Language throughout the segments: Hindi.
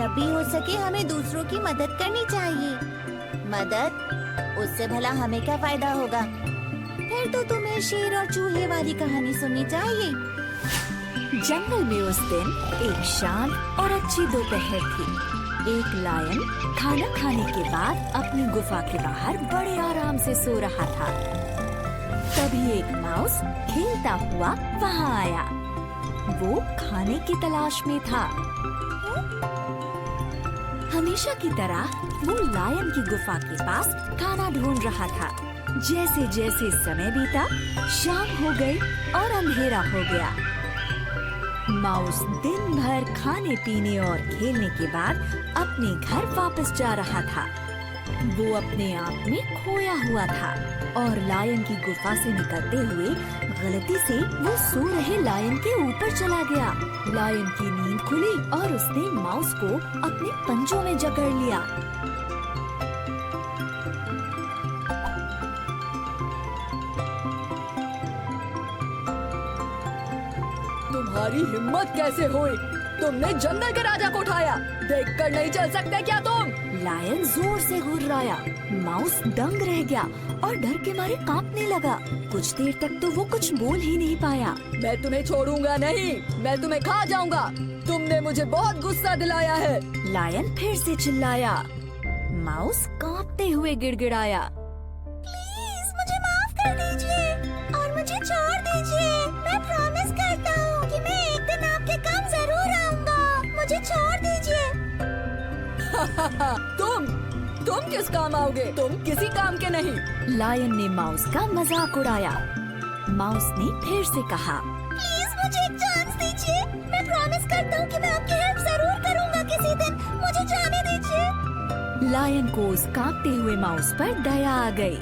जब भी हो सके हमें दूसरों की मदद करनी चाहिए। मदद? उससे भला हमें क्या फायदा होगा? फिर तो तुम्हें शेर और चूहे वाली कहानी सुननी चाहिए। जंगल में उस दिन एक शांत और अच्छी दोपहर थी। एक लायन खाना खाने के बाद अपनी गुफा के बाहर बड़े आराम से सो रहा था। तभी एक माउस खेलता हुआ वहाँ आया। वो खाने की तलाश में था। हमेशा की तरह वो लायन की गुफा के पास खाना ढूंढ रहा था। जैसे जैसे समय बीता, शाम हो गई और अंधेरा हो गया। माउस दिन भर खाने पीने और खेलने के बाद अपने घर वापस जा रहा था। वो अपने आप में खोया हुआ था और लायन की गुफा से निकलते हुए गलती से वो सो रहे लायन के ऊपर चला गया। लायन की नींद खुली और उसने माउस को अपने पंजों में जकड़ लिया। तुम्हारी हिम्मत कैसे हुई? तुमने जंगल के राजा को उठाया। देखकर नहीं चल सकते क्या तुम? लायन जोर से गुर्राया। माउस दंग रह गया और डर के मारे कांपने लगा। कुछ देर तक तो वो कुछ बोल ही नहीं पाया। मैं तुम्हें छोड़ूंगा नहीं, मैं तुम्हें खा जाऊंगा। तुमने मुझे बहुत गुस्सा दिलाया है। लायन फिर से चिल्लाया। माउस कांपते हुए गिड़गिड़ाया। प्लीज मुझे माफ कर दीजिए और मुझे छोड़ दीजिए। मैं प्रॉमिस करता हूँ कि मैं एक दिन आपके काम जरूर आऊंगा। मुझे छोड़ दीजिए। तुम किस काम आओगे? तुम किसी काम के नहीं। लायन ने माउस का मजाक उड़ाया। माउस ने फिर से कहा, प्लीज मुझे एक चांस दीजिए। मैं प्रॉमिस करता हूँ कि मैं आपकी हेल्प जरूर करूँगा किसी दिन। मुझे जाने दीजिए। लायन को उस कांपते हुए माउस पर दया आ गई।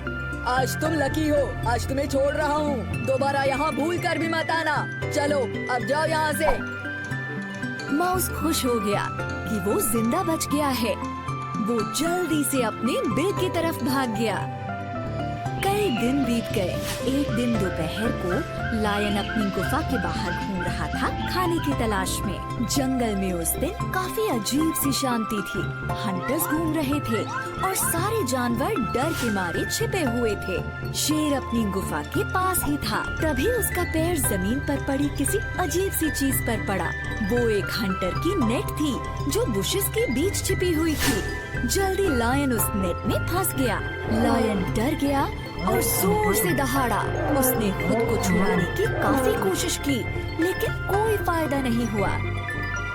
आज तुम लकी हो, आज तुम्हें छोड़ रहा हूँ। दोबारा यहाँ भूल कर भी मत आना। चलो अब जाओ यहाँ से। माउस खुश हो गया कि वो जिंदा बच गया है। वो जल्दी से अपने बिल की तरफ भाग गया। कई दिन बीत गए। एक दिन दोपहर को लायन अपनी गुफा के बाहर घूम रहा था खाने की तलाश में। जंगल में उस दिन काफी अजीब सी शांति थी। हंटर्स घूम रहे थे और सारे जानवर डर के मारे छिपे हुए थे। शेर अपनी गुफा के पास ही था। तभी उसका पैर जमीन पर पड़ी किसी अजीब सी चीज पर पड़ा। वो एक हंटर की नेट थी जो बुशेस के बीच छिपी हुई थी। जल्दी लायन उस नेट में फंस गया। लायन डर गया और जोर से दहाड़ा। उसने खुद को छुड़ाने की काफी कोशिश की, लेकिन कोई फायदा नहीं हुआ।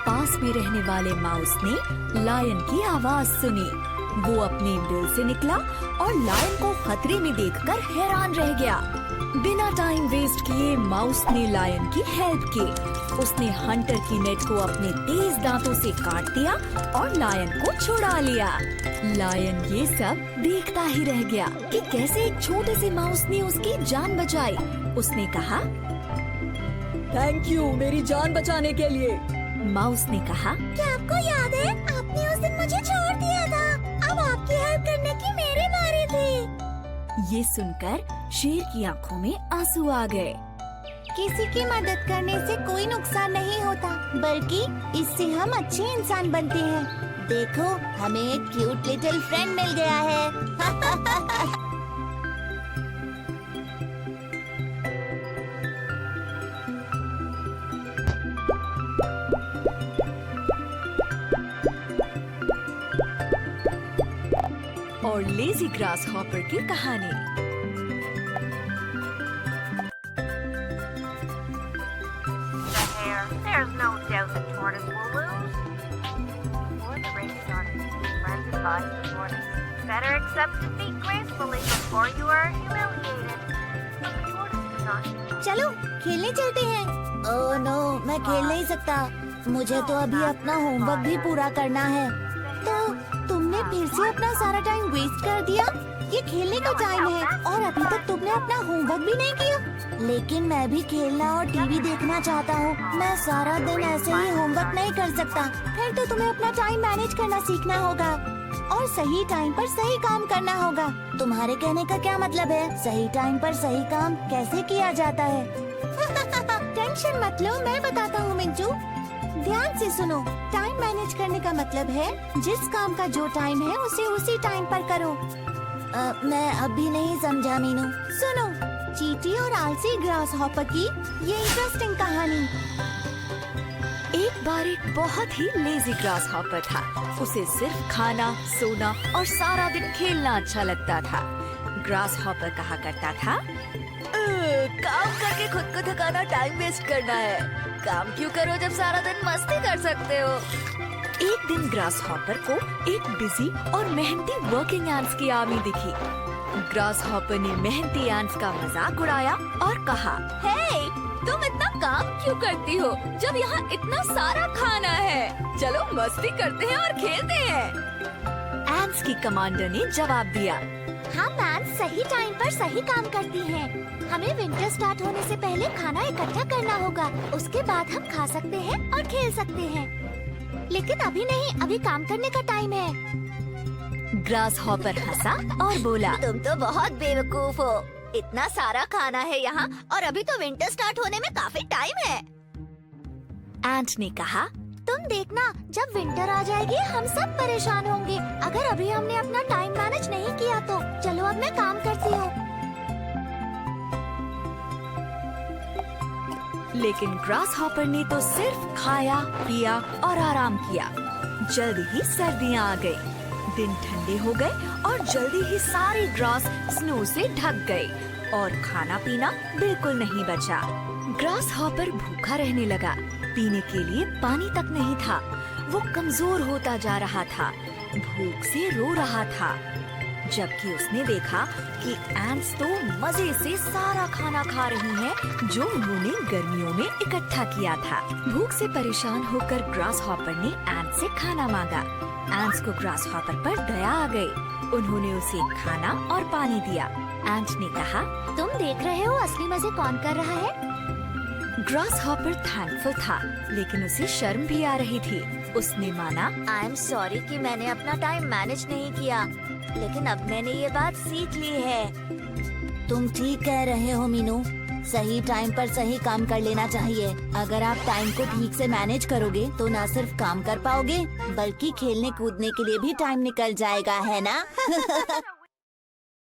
पास में रहने वाले माउस ने लायन की आवाज सुनी। वो अपने बिल से निकला और लायन को खतरे में देखकर हैरान रह गया। बिना टाइम वेस्ट किए माउस ने लायन की हेल्प की। उसने हंटर की नेट को अपने तेज दांतों से काट दिया और लायन को छुड़ा लिया। लायन ये सब देखता ही रह गया कि कैसे एक छोटे से माउस ने उसकी जान बचाई। उसने कहा, थैंक यू मेरी जान बचाने के लिए। माउस ने कहा, क्या आपको याद है आपने उस दिन मुझे छोड़ दिया था? अब आपकी हेल्प करने की मेरी बारी थी। ये सुनकर शेर की आंखों में आंसू आ गए। किसी की मदद करने से कोई नुकसान नहीं होता, बल्कि इससे हम अच्छे इंसान बनते हैं। देखो हमें एक क्यूट लिटिल फ्रेंड मिल गया है। और लेजी ग्रास हॉपर की कहानी। There's no doubt the tortoise will lose. Before the race started, his friends advised the tortoise, better accept defeat gracefully before you are humiliated. But the tortoise did not. चलो खेलने चलते हैं। ओह नो, मैं खेल नहीं सकता। मुझे तो अभी अपना होमवर्क भी पूरा करना है। तो तुमने फिर से अपना सारा टाइम वेस्ट कर दिया। ये खेलने का टाइम है और अभी तक तुमने अपना होमवर्क भी नहीं किया। लेकिन मैं भी खेलना और टीवी देखना चाहता हूँ। मैं सारा दिन ऐसे ही होमवर्क नहीं कर सकता। फिर तो तुम्हें अपना टाइम मैनेज करना सीखना होगा और सही टाइम पर सही काम करना होगा। तुम्हारे कहने का क्या मतलब है? सही टाइम पर सही काम कैसे किया जाता है? टेंशन मत लो, मैं बताता हूँ मिंजू। ध्यान से सुनो, टाइम मैनेज करने का मतलब है जिस काम का जो टाइम है उसे उसी टाइम पर करो। मैं अभी नहीं समझा मीनू। सुनो, चींटी और आलसी ग्रास हॉपर की ये इंटरेस्टिंग कहानी। एक बार एक बहुत ही लेजी ग्रास हॉपर था। उसे सिर्फ खाना, सोना और सारा दिन खेलना अच्छा लगता था। ग्रास हॉपर कहा करता था, काम करके खुद को थकाना टाइम वेस्ट करना है। काम क्यों करो जब सारा दिन मस्ती कर सकते हो। एक दिन ग्रास हॉपर को एक बिजी और मेहनती वर्किंग एंट्स की आर्मी दिखी। ग्रास हॉपर ने मेहनती एंट्स का मजाक उड़ाया और कहा, हे, तुम इतना काम क्यों करती हो जब यहाँ इतना सारा खाना है। चलो मस्ती करते हैं और खेलते हैं। एंट्स की कमांडर ने जवाब दिया, हम एंट्स सही टाइम पर सही काम करती हैं। हमें विंटर स्टार्ट होने से पहले खाना इकट्ठा करना होगा। उसके बाद हम खा सकते हैं और खेल सकते हैं। लेकिन अभी नहीं, अभी काम करने का टाइम है। ग्रास हॉपर हंसा और बोला, तुम तो बहुत बेवकूफ हो। इतना सारा खाना है यहाँ और अभी तो विंटर स्टार्ट होने में काफी टाइम है। एंट ने कहा, तुम देखना, जब विंटर आ जाएगी हम सब परेशान होंगे अगर अभी हमने अपना टाइम मैनेज नहीं किया तो। चलो अब मैं काम करती हूँ। लेकिन ग्रास हॉपर ने तो सिर्फ खाया, पिया और आराम किया। जल्दी ही सर्दियाँ आ गई। दिन ठंडे हो गए और जल्दी ही सारे ग्रास स्नो से ढक गए और खाना पीना बिल्कुल नहीं बचा। ग्रास हॉपर भूखा रहने लगा। पीने के लिए पानी तक नहीं था। वो कमजोर होता जा रहा था, भूख से रो रहा था। जबकि उसने देखा कि एंट्स तो मजे से सारा खाना खा रही हैं जो उन्होंने गर्मियों में इकट्ठा किया था। भूख से परेशान होकर ग्रास हॉपर ने एंट्स से खाना मांगा। एंट्स को ग्रास हॉपर पर दया आ गई। उन्होंने उसे खाना और पानी दिया। एंट ने कहा, तुम देख रहे हो असली मजे कौन कर रहा है। ग्रास हॉपर थैंकफुल था, लेकिन उसे शर्म भी आ रही थी। उसने माना, आई एम सॉरी कि मैंने अपना टाइम मैनेज नहीं किया, लेकिन अब मैंने ये बात सीख ली है। तुम ठीक कह रहे हो मीनू, सही टाइम पर सही काम कर लेना चाहिए। अगर आप टाइम को ठीक से मैनेज करोगे तो न सिर्फ काम कर पाओगे बल्कि खेलने कूदने के लिए भी टाइम निकल जाएगा, है ना?